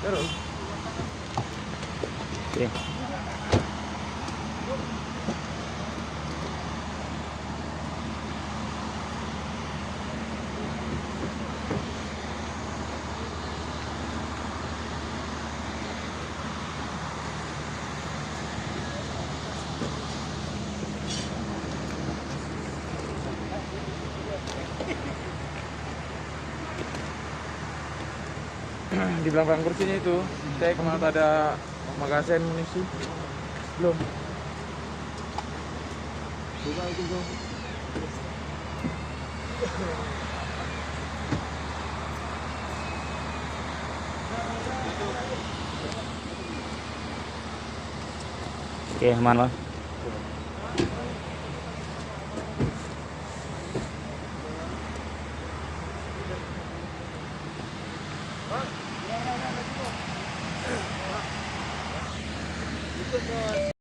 Terus. Oke. Di belakang kursinya itu cek kemana ada magasin munisi. Belum. Buka itu tuh. Oke, aman loh.